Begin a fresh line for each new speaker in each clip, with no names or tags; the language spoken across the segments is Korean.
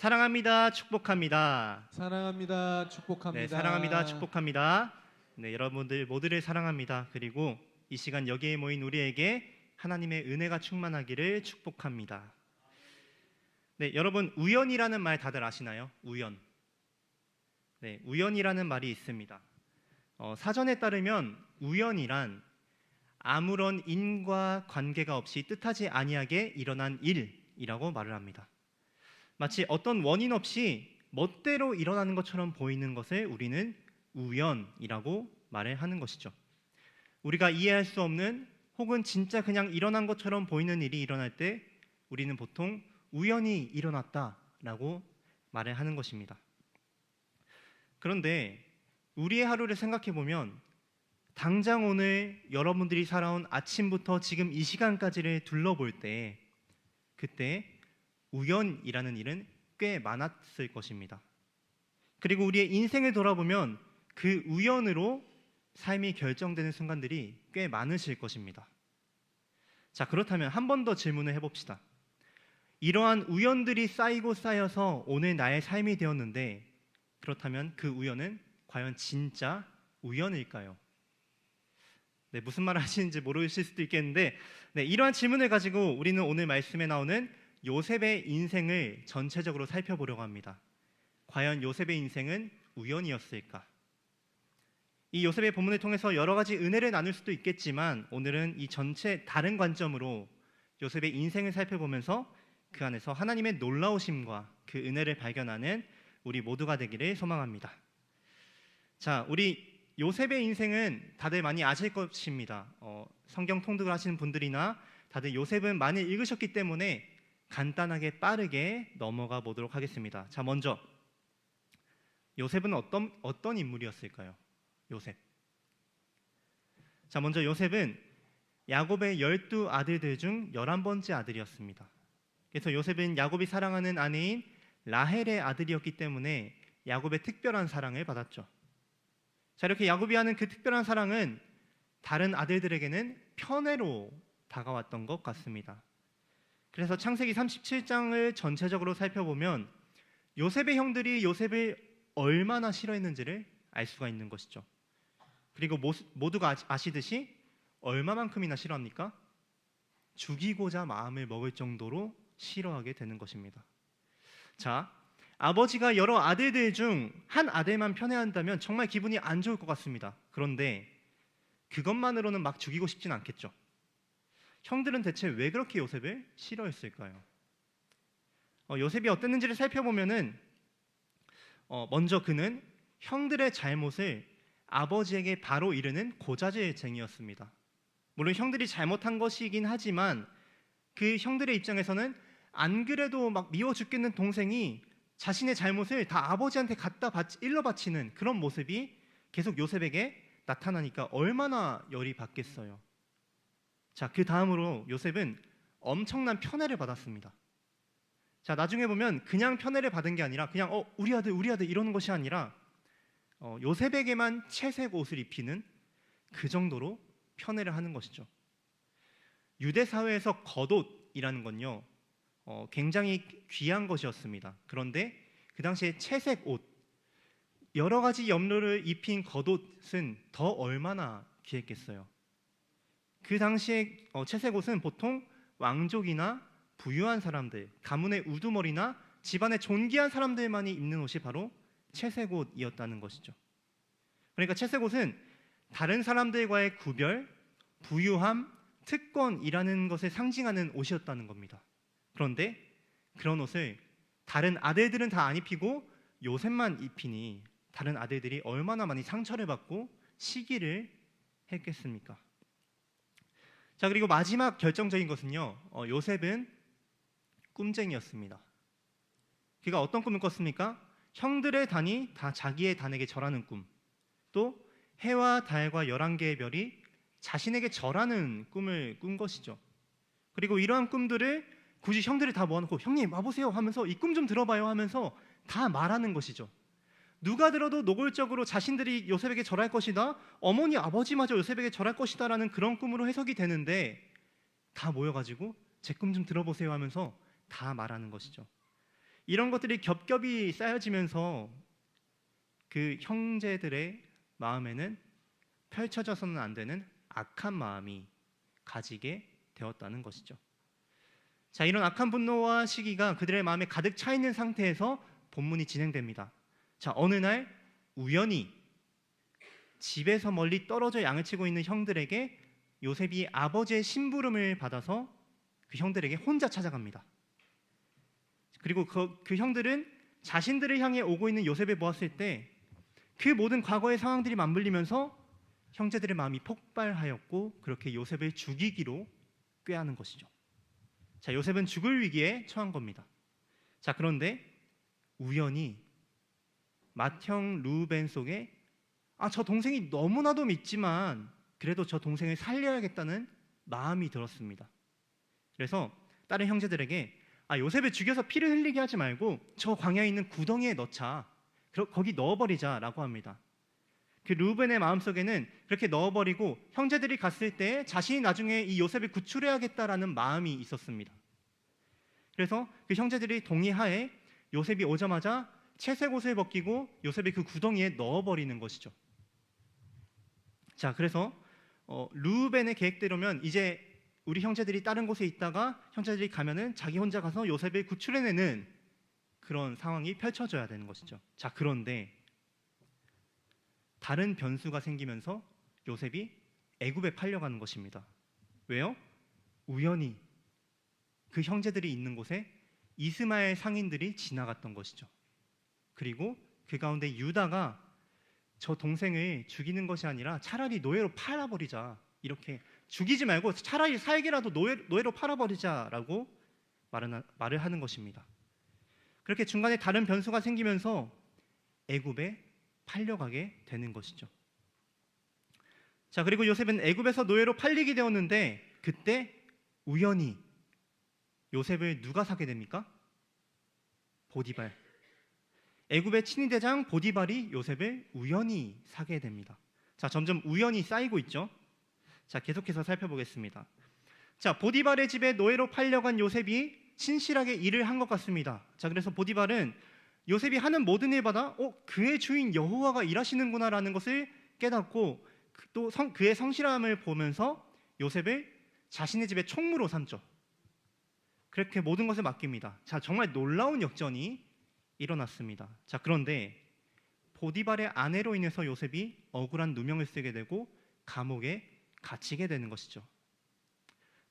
사랑합니다. 축복합니다.
사랑합니다. 축복합니다.
네, 사랑합니다. 축복합니다. 네, 여러분들 모두를 사랑합니다. 그리고 이 시간 여기에 모인 우리에게 하나님의 은혜가 충만하기를 축복합니다. 네, 여러분 우연이라는 말 다들 아시나요? 우연. 네, 우연이라는 말이 있습니다. 사전에 따르면 우연이란 아무런 인과 관계가 없이 뜻하지 아니하게 일어난 일이라고 말을 합니다. 마치 어떤 원인 없이 멋대로 일어나는 것처럼 보이는 것을 우리는 우연이라고 말을 하는 것이죠. 우리가 이해할 수 없는 혹은 진짜 그냥 일어난 것처럼 보이는 일이 일어날 때 우리는 보통 우연히 일어났다라고 말을 하는 것입니다. 그런데 우리의 하루를 생각해 보면 당장 오늘 여러분들이 살아온 아침부터 지금 이 시간까지를 둘러볼 때 그때 우연이라는 일은 꽤 많았을 것입니다. 그리고 우리의 인생을 돌아보면 그 우연으로 삶이 결정되는 순간들이 꽤 많으실 것입니다. 자, 그렇다면 한 번 더 질문을 해봅시다. 이러한 우연들이 쌓이고 쌓여서 오늘 나의 삶이 되었는데 그렇다면 그 우연은 과연 진짜 우연일까요? 네, 무슨 말을 하시는지 모르실 수도 있겠는데 이러한 질문을 가지고 우리는 오늘 말씀에 나오는 요셉의 인생을 전체적으로 살펴보려고 합니다. 과연 요셉의 인생은 우연이었을까? 이 요셉의 본문을 통해서 여러 가지 은혜를 나눌 수도 있겠지만 오늘은 이 전체 다른 관점으로 요셉의 인생을 살펴보면서 그 안에서 하나님의 놀라우심과 그 은혜를 발견하는 우리 모두가 되기를 소망합니다. 자, 우리 요셉의 인생은 다들 많이 아실 것입니다. 성경 통독을 하시는 분들이나 다들 요셉은 많이 읽으셨기 때문에 간단하게 빠르게 넘어가 보도록 하겠습니다. 자, 먼저 요셉은 어떤 인물이었을까요? 요셉. 자, 먼저 요셉은 야곱의 12아들들 중 11번째 아들이었습니다. 그래서 요셉은 야곱이 사랑하는 아내인 라헬의 아들이었기 때문에 야곱의 특별한 사랑을 받았죠. 자, 이렇게 야곱이 하는 그 특별한 사랑은 다른 아들들에게는 편애로 다가왔던 것 같습니다. 그래서 창세기 37장을 전체적으로 살펴보면 요셉의 형들이 요셉을 얼마나 싫어했는지를 알 수가 있는 것이죠. 그리고 모두가 아시듯이 얼마만큼이나 싫어합니까? 죽이고자 마음을 먹을 정도로 싫어하게 되는 것입니다. 자, 아버지가 여러 아들들 중 한 아들만 편애한다면 정말 기분이 안 좋을 것 같습니다. 그런데 그것만으로는 막 죽이고 싶진 않겠죠. 형들은 대체 왜 그렇게 요셉을 싫어했을까요? 요셉이 어땠는지를 살펴보면은 먼저 그는 형들의 잘못을 아버지에게 바로 이르는 고자질쟁이였습니다. 물론 형들이 잘못한 것이긴 하지만 그 형들의 입장에서는 안 그래도 막 미워 죽겠는 동생이 자신의 잘못을 다 아버지한테 일러 바치는 그런 모습이 계속 요셉에게 나타나니까 얼마나 열이 받겠어요. 자, 그 다음으로 요셉은 엄청난 편애를 받았습니다. 자, 나중에 보면 그냥 편애를 받은 게 아니라 그냥 우리 아들 이러는 것이 아니라 요셉에게만 채색 옷을 입히는 그 정도로 편애를 하는 것이죠. 유대 사회에서 겉옷이라는 건요 굉장히 귀한 것이었습니다. 그런데 그 당시에 채색 옷, 여러 가지 염료를 입힌 겉옷은 더 얼마나 귀했겠어요. 그 당시에 채색 옷은 보통 왕족이나 부유한 사람들, 가문의 우두머리나 집안의 존귀한 사람들만이 입는 옷이 바로 채색 옷이었다는 것이죠. 그러니까 채색 옷은 다른 사람들과의 구별, 부유함, 특권이라는 것을 상징하는 옷이었다는 겁니다. 그런데 그런 옷을 다른 아들들은 다 안 입히고 요셉만 입히니 다른 아들들이 얼마나 많이 상처를 받고 시기를 했겠습니까? 자, 그리고 마지막 결정적인 것은요 요셉은 꿈쟁이였습니다. 그가 어떤 꿈을 꿨습니까? 형들의 단이 다 자기의 단에게 절하는 꿈, 또 해와 달과 11개의 별이 자신에게 절하는 꿈을 꾼 것이죠. 그리고 이러한 꿈들을 굳이 형들을 다 모아놓고 형님 와보세요 하면서 이 꿈 좀 들어봐요 하면서 다 말하는 것이죠. 누가 들어도 노골적으로 자신들이 요셉에게 절할 것이다, 어머니 아버지마저 요셉에게 절할 것이다 라는 그런 꿈으로 해석이 되는데 다 모여가지고 제 꿈 좀 들어보세요 하면서 다 말하는 것이죠. 이런 것들이 겹겹이 쌓여지면서 그 형제들의 마음에는 펼쳐져서는 안 되는 악한 마음이 가지게 되었다는 것이죠. 자, 이런 악한 분노와 시기가 그들의 마음에 가득 차 있는 상태에서 본문이 진행됩니다. 자, 어느 날 우연히 집에서 멀리 떨어져 양을 치고 있는 형들에게 요셉이 아버지의 심부름을 받아서 그 형들에게 혼자 찾아갑니다. 그리고 그 형들은 자신들을 향해 오고 있는 요셉을 보았을 때 그 모든 과거의 상황들이 맞물리면서 형제들의 마음이 폭발하였고 그렇게 요셉을 죽이기로 꾀하는 것이죠. 자, 요셉은 죽을 위기에 처한 겁니다. 자, 그런데 우연히 맏형 루벤 속에 저 동생이 너무나도 믿지만 그래도 저 동생을 살려야겠다는 마음이 들었습니다. 그래서 다른 형제들에게 요셉을 죽여서 피를 흘리게 하지 말고 저 광야에 있는 구덩이에 넣자. 거기 넣어버리자라고 합니다. 그 루벤의 마음속에는 그렇게 넣어버리고 형제들이 갔을 때 자신이 나중에 이 요셉을 구출해야겠다라는 마음이 있었습니다. 그래서 그 형제들이 동의하에 요셉이 오자마자 채색 옷을 벗기고 요셉을 그 구덩이에 넣어버리는 것이죠. 자, 그래서 루벤의 계획대로면 이제 우리 형제들이 다른 곳에 있다가 형제들이 가면은 자기 혼자 가서 요셉을 구출해내는 그런 상황이 펼쳐져야 되는 것이죠. 자, 그런데 다른 변수가 생기면서 요셉이 애굽에 팔려가는 것입니다. 왜요? 우연히 그 형제들이 있는 곳에 이스마엘 상인들이 지나갔던 것이죠. 그리고 그 가운데 유다가 저 동생을 죽이는 것이 아니라 차라리 노예로 팔아버리자, 이렇게 죽이지 말고 차라리 살게라도 노예로 팔아버리자라고 말을 하는 것입니다. 그렇게 중간에 다른 변수가 생기면서 애굽에 팔려가게 되는 것이죠. 자, 그리고 요셉은 애굽에서 노예로 팔리게 되었는데 그때 우연히 요셉을 누가 사게 됩니까? 보디발. 애굽의 친위대장 보디발이 요셉을 우연히 사게 됩니다. 자, 점점 우연히 쌓이고 있죠. 자, 계속해서 살펴보겠습니다. 자, 보디발의 집에 노예로 팔려간 요셉이 신실하게 일을 한 것 같습니다. 자, 그래서 보디발은 요셉이 하는 모든 일마다 그의 주인 여호와가 일하시는구나라는 것을 깨닫고 또 그의 성실함을 보면서 요셉을 자신의 집의 총무로 삼죠. 그렇게 모든 것을 맡깁니다. 자, 정말 놀라운 역전이 일어났습니다. 자, 그런데 보디발의 아내로 인해서 요셉이 억울한 누명을 쓰게 되고 감옥에 갇히게 되는 것이죠.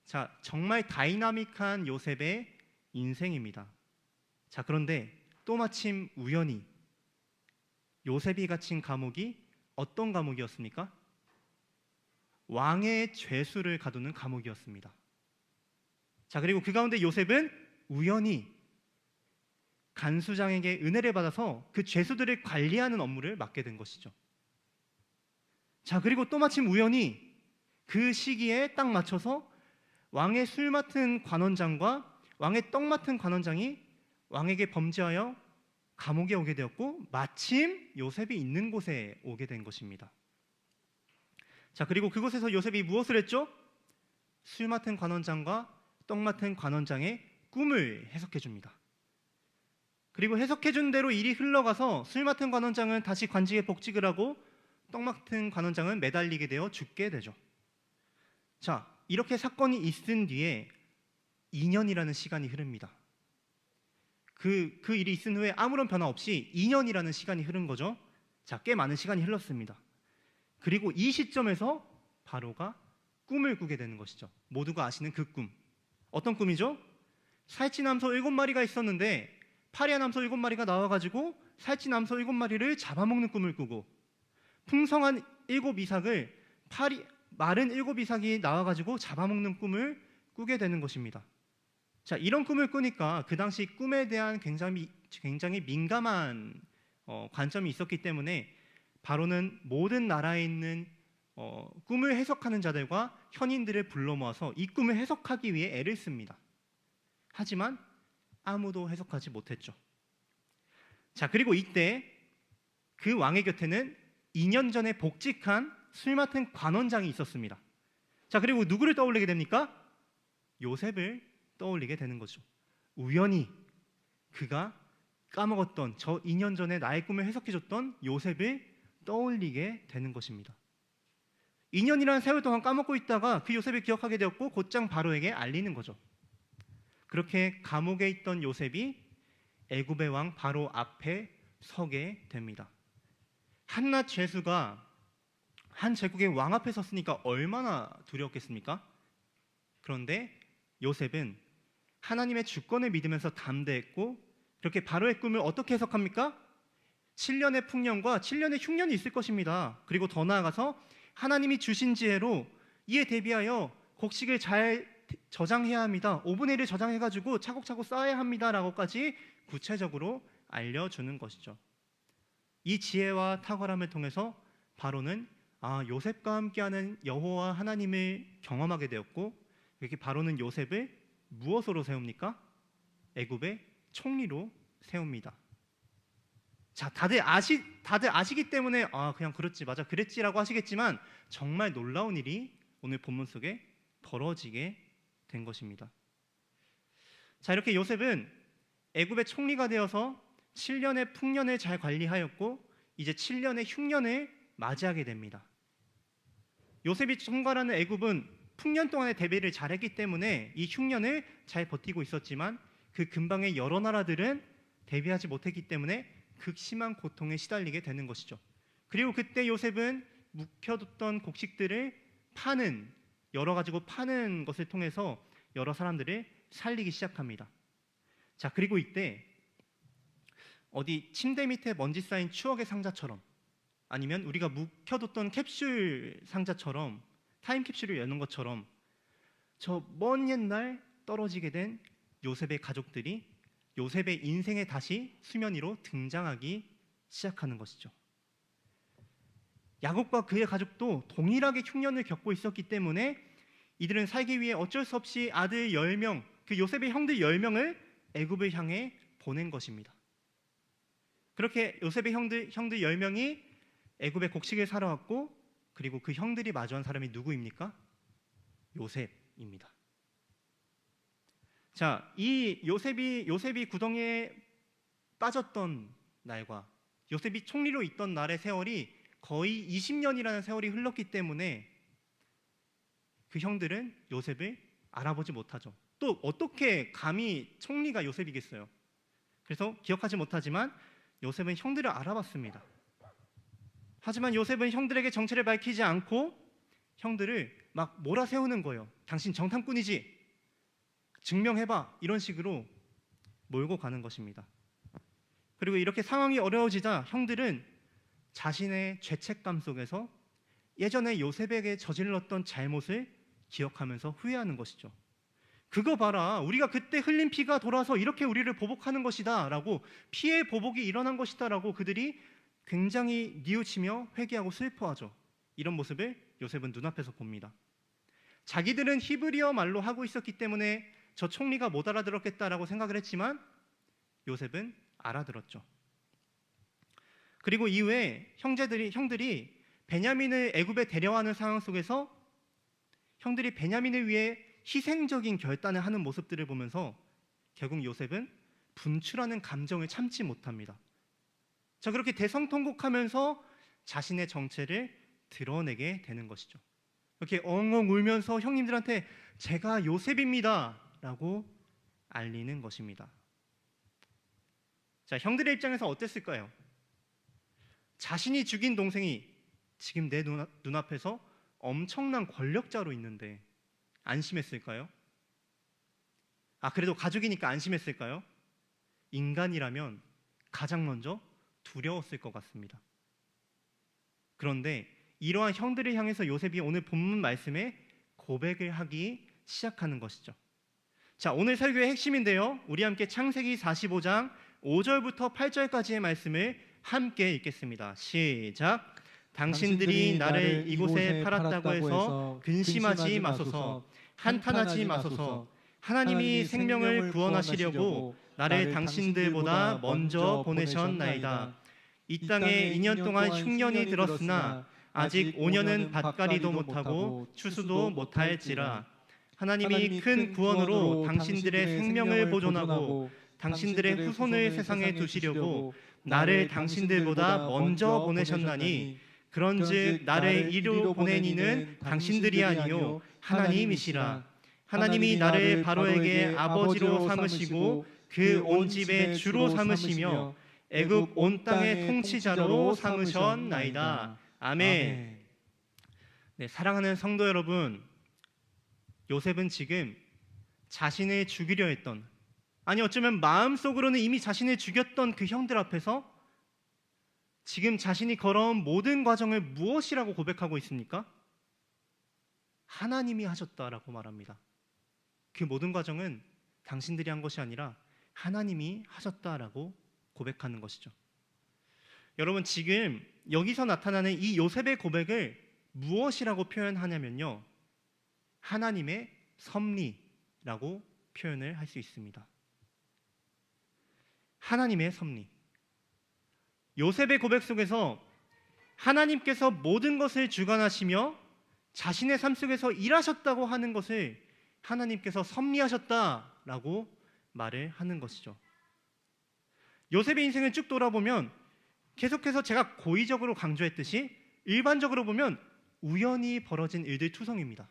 자, 정말 다이나믹한 요셉의 인생입니다. 자, 그런데 또 마침 우연히 요셉이 갇힌 감옥이 어떤 감옥이었습니까? 왕의 죄수를 가두는 감옥이었습니다. 자, 그리고 그 가운데 요셉은 우연히 간수장에게 은혜를 받아서 그 죄수들을 관리하는 업무를 맡게 된 것이죠. 자, 그리고 또 마침 우연히 그 시기에 딱 맞춰서 왕의 술 맡은 관원장과 왕의 떡 맡은 관원장이 왕에게 범죄하여 감옥에 오게 되었고 마침 요셉이 있는 곳에 오게 된 것입니다. 자, 그리고 그곳에서 요셉이 무엇을 했죠? 술 맡은 관원장과 떡 맡은 관원장의 꿈을 해석해 줍니다. 그리고 해석해 준 대로 일이 흘러가서 술 맡은 관원장은 다시 관직에 복직을 하고 떡 맡은 관원장은 매달리게 되어 죽게 되죠. 자, 이렇게 사건이 있은 뒤에 2년이라는 시간이 흐릅니다. 그 일이 있은 후에 아무런 변화 없이 2년이라는 시간이 흐른 거죠. 자, 꽤 많은 시간이 흘렀습니다. 그리고 이 시점에서 바로가 꿈을 꾸게 되는 것이죠. 모두가 아시는 그 꿈. 어떤 꿈이죠? 살찌남소 7마리가 있었는데 파리아 남소 7마리가 나와가지고 살찌남소 7마리를 잡아먹는 꿈을 꾸고 풍성한 7이삭을 마른 7이삭이 나와가지고 잡아먹는 꿈을 꾸게 되는 것입니다. 자, 이런 꿈을 꾸니까 그 당시 꿈에 대한 굉장히 민감한 관점이 있었기 때문에 바로는 모든 나라에 있는 꿈을 해석하는 자들과 현인들을 불러 모아서 이 꿈을 해석하기 위해 애를 씁니다. 하지만 아무도 해석하지 못했죠. 자, 그리고 이때 그 왕의 곁에는 2년 전에 복직한 술 맡은 관원장이 있었습니다. 자, 그리고 누구를 떠올리게 됩니까? 요셉을 떠올리게 되는 거죠. 우연히 그가 까먹었던 저 2년 전에 나의 꿈을 해석해줬던 요셉을 떠올리게 되는 것입니다. 2년이라는 세월 동안 까먹고 있다가 그 요셉을 기억하게 되었고 곧장 바로에게 알리는 거죠. 그렇게 감옥에 있던 요셉이 애굽의 왕 바로 앞에 서게 됩니다. 한낱 죄수가 한 제국의 왕 앞에 섰으니까 얼마나 두려웠겠습니까? 그런데 요셉은 하나님의 주권을 믿으면서 담대했고 그렇게 바로의 꿈을 어떻게 해석합니까? 7년의 풍년과 7년의 흉년이 있을 것입니다. 그리고 더 나아가서 하나님이 주신 지혜로 이에 대비하여 곡식을 잘 저장해야 합니다. 5분의 1을 저장해가지고 차곡차곡 쌓아야 합니다라고까지 구체적으로 알려주는 것이죠. 이 지혜와 탁월함을 통해서 바로는 요셉과 함께하는 여호와 하나님을 경험하게 되었고 이렇게 바로는 요셉을 무엇으로 세웁니까? 애굽의 총리로 세웁니다. 자, 다들 아시기 때문에 그냥 그렇지 맞아 그랬지라고 하시겠지만 정말 놀라운 일이 오늘 본문 속에 벌어지게 된 것입니다. 자, 이렇게 요셉은 애굽의 총리가 되어서 7년의 풍년을 잘 관리하였고 이제 7년의 흉년을 맞이하게 됩니다. 요셉이 총괄하는 애굽은 풍년 동안의 대비를 잘했기 때문에 이 흉년을 잘 버티고 있었지만 그 근방의 여러 나라들은 대비하지 못했기 때문에 극심한 고통에 시달리게 되는 것이죠. 그리고 그때 요셉은 묵혀뒀던 곡식들을 열어 파는 것을 통해서 여러 사람들을 살리기 시작합니다. 자, 그리고 이때 어디 침대 밑에 먼지 쌓인 추억의 상자처럼 아니면 우리가 묵혀뒀던 캡슐 상자처럼 타임캡슐을 여는 것처럼 저 먼 옛날 떨어지게 된 요셉의 가족들이 요셉의 인생에 다시 수면 위로 등장하기 시작하는 것이죠. 야곱과 그의 가족도 동일하게 흉년을 겪고 있었기 때문에 이들은 살기 위해 어쩔 수 없이 아들 10명, 그 요셉의 형들 10명을 애굽을 향해 보낸 것입니다. 그렇게 요셉의 형들 10명이 애굽의 곡식을 사러 왔고 그리고 그 형들이 마주한 사람이 누구입니까? 요셉입니다. 자, 이 요셉이 구덩이에 빠졌던 날과 요셉이 총리로 있던 날의 세월이 거의 20년이라는 세월이 흘렀기 때문에 그 형들은 요셉을 알아보지 못하죠. 또 어떻게 감히 총리가 요셉이겠어요? 그래서 기억하지 못하지만 요셉은 형들을 알아봤습니다. 하지만 요셉은 형들에게 정체를 밝히지 않고 형들을 막 몰아세우는 거예요. 당신 정탐꾼이지? 증명해봐. 이런 식으로 몰고 가는 것입니다. 그리고 이렇게 상황이 어려워지자 형들은 자신의 죄책감 속에서 예전에 요셉에게 저질렀던 잘못을 기억하면서 후회하는 것이죠. 그거 봐라. 우리가 그때 흘린 피가 돌아서 이렇게 우리를 보복하는 것이다 라고 피의 보복이 일어난 것이다 라고 그들이 굉장히 뉘우치며 회개하고 슬퍼하죠. 이런 모습을 요셉은 눈앞에서 봅니다. 자기들은 히브리어 말로 하고 있었기 때문에 저 총리가 못 알아들었겠다라고 생각을 했지만 요셉은 알아들었죠. 그리고 이후에 형들이 베냐민을 애굽에 데려가는 상황 속에서 형들이 베냐민을 위해 희생적인 결단을 하는 모습들을 보면서 결국 요셉은 분출하는 감정을 참지 못합니다. 자, 그렇게 대성통곡하면서 자신의 정체를 드러내게 되는 것이죠. 이렇게 엉엉 울면서 형님들한테 제가 요셉입니다 라고 알리는 것입니다. 자, 형들의 입장에서 어땠을까요? 자신이 죽인 동생이 지금 내 눈앞에서 엄청난 권력자로 있는데 안심했을까요? 그래도 가족이니까 안심했을까요? 인간이라면 가장 먼저 두려웠을 것 같습니다. 그런데 이러한 형들을 향해서 요셉이 오늘 본문 말씀에 고백을 하기 시작하는 것이죠. 자, 오늘 설교의 핵심인데요. 우리 함께 창세기 45장 5절부터 8절까지의 말씀을 함께 읽겠습니다. 시작. 당신들이 나를 이곳에 팔았다고 해서 근심하지 마소서, 한탄하지 마소서. 하나님이 생명을 구원하시려고 나를 당신들보다 먼저 보내셨나이다. 이 땅에 2년 동안 흉년이 들었으나 아직 5년은 밭갈이도 못하고 추수도 못할지라. 하나님이 큰 구원으로 당신들의 생명을 보존하고 당신들의 후손을 세상에 두시려고 나를 당신들보다 먼저 보내셨나니 그런즉 나를 이리로 보낸 이는 당신들이 아니요 하나님이시라. 하나님이 나를 바로에게 아버지로 삼으시고 그 온 집의 주로 삼으시며 애굽 온 땅의 통치자로 삼으셨나이다. 아멘. 네, 사랑하는 성도 여러분, 요셉은 지금 자신을 죽이려 했던, 아니 어쩌면 마음속으로는 이미 자신을 죽였던 그 형들 앞에서 지금 자신이 걸어온 모든 과정을 무엇이라고 고백하고 있습니까? 하나님이 하셨다라고 말합니다. 그 모든 과정은 당신들이 한 것이 아니라 하나님이 하셨다라고 고백하는 것이죠. 여러분, 지금 여기서 나타나는 이 요셉의 고백을 무엇이라고 표현하냐면요, 하나님의 섭리라고 표현을 할 수 있습니다. 하나님의 섭리. 요셉의 고백 속에서 하나님께서 모든 것을 주관하시며 자신의 삶 속에서 일하셨다고 하는 것을 하나님께서 섭리하셨다라고 말을 하는 것이죠. 요셉의 인생을 쭉 돌아보면 계속해서 제가 고의적으로 강조했듯이 일반적으로 보면 우연히 벌어진 일들 투성입니다.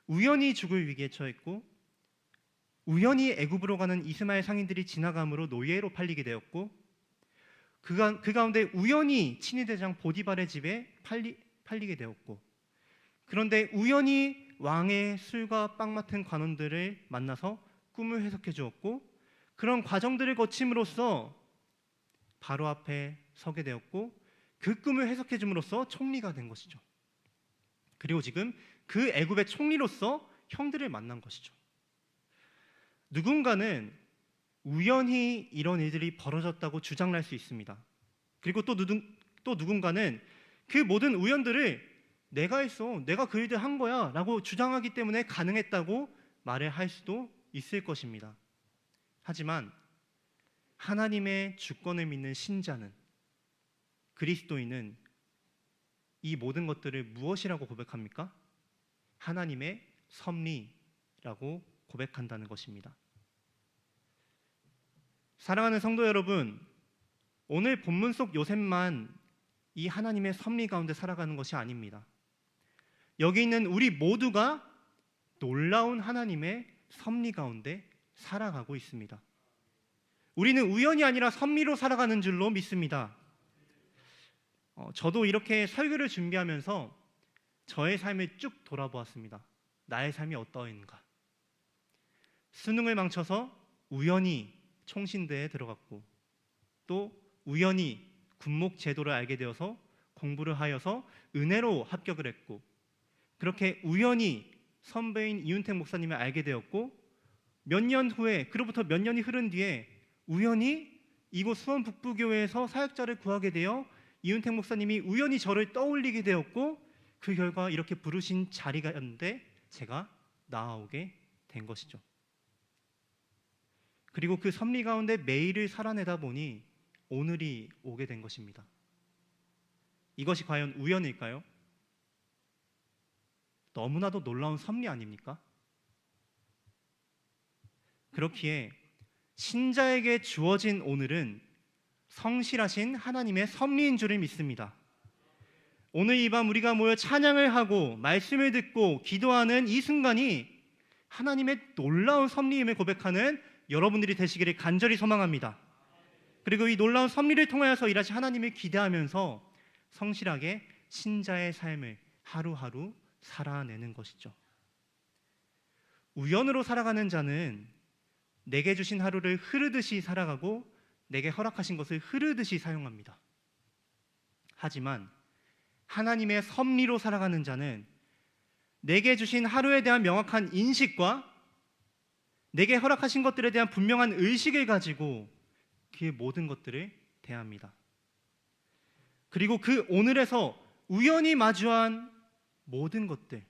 우연히 죽을 위기에 처했고, 우연히 애굽으로 가는 이스마엘 상인들이 지나감으로 노예로 팔리게 되었고, 그 가운데 우연히 친위대장 보디발의 집에 팔리게 되었고, 그런데 우연히 왕의 술과 빵 맡은 관원들을 만나서 꿈을 해석해 주었고, 그런 과정들을 거침으로써 바로 앞에 서게 되었고, 그 꿈을 해석해 줌으로써 총리가 된 것이죠. 그리고 지금 그 애굽의 총리로서 형들을 만난 것이죠. 누군가는 우연히 이런 일들이 벌어졌다고 주장할 수 있습니다. 그리고 또 누군가는 그 모든 우연들을 내가 했어, 내가 그 일들 한 거야 라고 주장하기 때문에 가능했다고 말을 할 수도 있을 것입니다. 하지만 하나님의 주권을 믿는 신자는, 그리스도인은 이 모든 것들을 무엇이라고 고백합니까? 하나님의 섭리라고 고백한다는 것입니다. 사랑하는 성도 여러분, 오늘 본문 속 요셉만 이 하나님의 섭리 가운데 살아가는 것이 아닙니다. 여기 있는 우리 모두가 놀라운 하나님의 섭리 가운데 살아가고 있습니다. 우리는 우연이 아니라 섭리로 살아가는 줄로 믿습니다. 저도 이렇게 설교를 준비하면서 저의 삶을 쭉 돌아보았습니다. 나의 삶이 어떠한가. 수능을 망쳐서 우연히 총신대에 들어갔고, 또 우연히 군목 제도를 알게 되어서 공부를 하여서 은혜로 합격을 했고, 그렇게 우연히 선배인 이윤택 목사님을 알게 되었고, 몇 년 후에, 그로부터 몇 년이 흐른 뒤에 우연히 이곳 수원 북부교회에서 사역자를 구하게 되어 이윤택 목사님이 우연히 저를 떠올리게 되었고, 그 결과 이렇게 부르신 자리가였는데 제가 나아오게 된 것이죠. 그리고 그 섭리 가운데 매일을 살아내다 보니 오늘이 오게 된 것입니다. 이것이 과연 우연일까요? 너무나도 놀라운 섭리 아닙니까? 그렇기에 신자에게 주어진 오늘은 성실하신 하나님의 섭리인 줄을 믿습니다. 오늘 이 밤 우리가 모여 찬양을 하고 말씀을 듣고 기도하는 이 순간이 하나님의 놀라운 섭리임을 고백하는 여러분들이 되시기를 간절히 소망합니다. 그리고 이 놀라운 섭리를 통하여서 일하신 하나님을 기대하면서 성실하게 신자의 삶을 하루하루 살아내는 것이죠. 우연으로 살아가는 자는 내게 주신 하루를 흐르듯이 살아가고 내게 허락하신 것을 흐르듯이 사용합니다. 하지만 하나님의 섭리로 살아가는 자는 내게 주신 하루에 대한 명확한 인식과 내게 허락하신 것들에 대한 분명한 의식을 가지고 그 모든 것들을 대합니다. 그리고 그 오늘에서 우연히 마주한 모든 것들,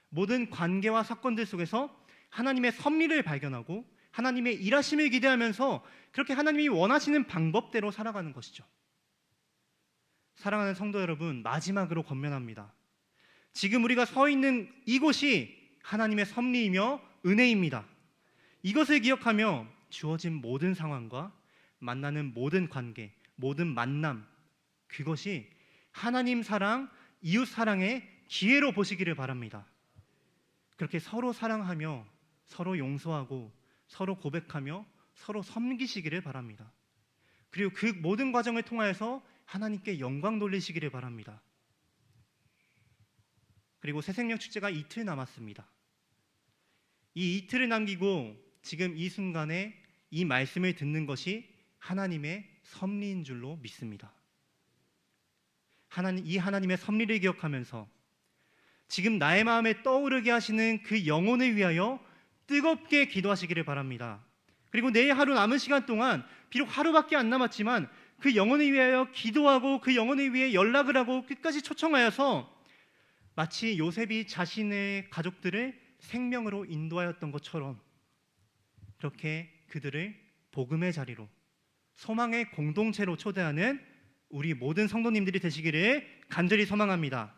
모든 관계와 사건들 속에서 하나님의 섭리를 발견하고 하나님의 일하심을 기대하면서 그렇게 하나님이 원하시는 방법대로 살아가는 것이죠. 사랑하는 성도 여러분, 마지막으로 권면합니다. 지금 우리가 서 있는 이곳이 하나님의 섭리이며 은혜입니다. 이것을 기억하며 주어진 모든 상황과 만나는 모든 관계, 모든 만남, 그것이 하나님 사랑, 이웃 사랑의 기회로 보시기를 바랍니다. 그렇게 서로 사랑하며 서로 용서하고 서로 고백하며 서로 섬기시기를 바랍니다. 그리고 그 모든 과정을 통하여서 하나님께 영광 돌리시기를 바랍니다. 그리고 새생명 축제가 이틀 남았습니다. 이 이틀을 남기고 지금 이 순간에 이 말씀을 듣는 것이 하나님의 섭리인 줄로 믿습니다. 이 하나님의 섭리를 기억하면서 지금 나의 마음에 떠오르게 하시는 그 영혼을 위하여 뜨겁게 기도하시기를 바랍니다. 그리고 내일 하루 남은 시간 동안 비록 하루밖에 안 남았지만 그 영혼을 위하여 기도하고 그 영혼을 위해 연락을 하고 끝까지 초청하여서 마치 요셉이 자신의 가족들을 생명으로 인도하였던 것처럼 그렇게 그들을 복음의 자리로, 소망의 공동체로 초대하는 우리 모든 성도님들이 되시기를 간절히 소망합니다.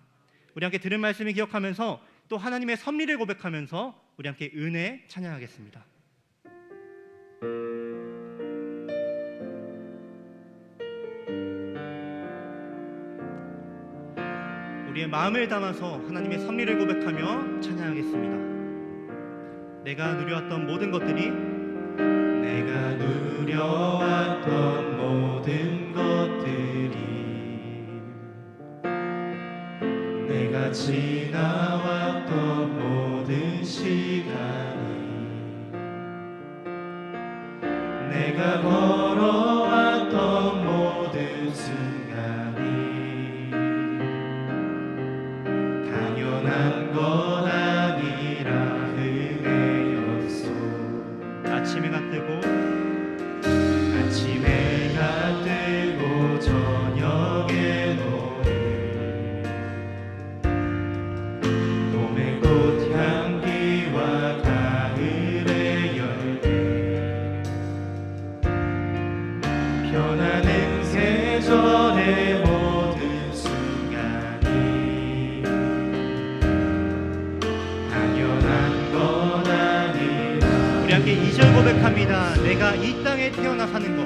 우리 함께 들은 말씀을 기억하면서 또 하나님의 섭리를 고백하면서 우리 함께 은혜 찬양하겠습니다. 우리의 마음을 담아서 하나님의 섭리를 고백하며 찬양하겠습니다. 내가 누려왔던 모든 것들이, 내가 누려왔던 모든 것들이, 내가 지나왔던 모든 시간이, 내가 걸어왔던 모든 순간이 당연한 것 아니라 은혜였소. 아침 해가 뜨고 저녁에 노을, 봄의 꽃향기와 가을의 열매, 변하는 계절의 모든 순간이 당연한 것 아니라. 우리 함께 2절 고백합니다. 내가 이 땅에 태어나 사는 것,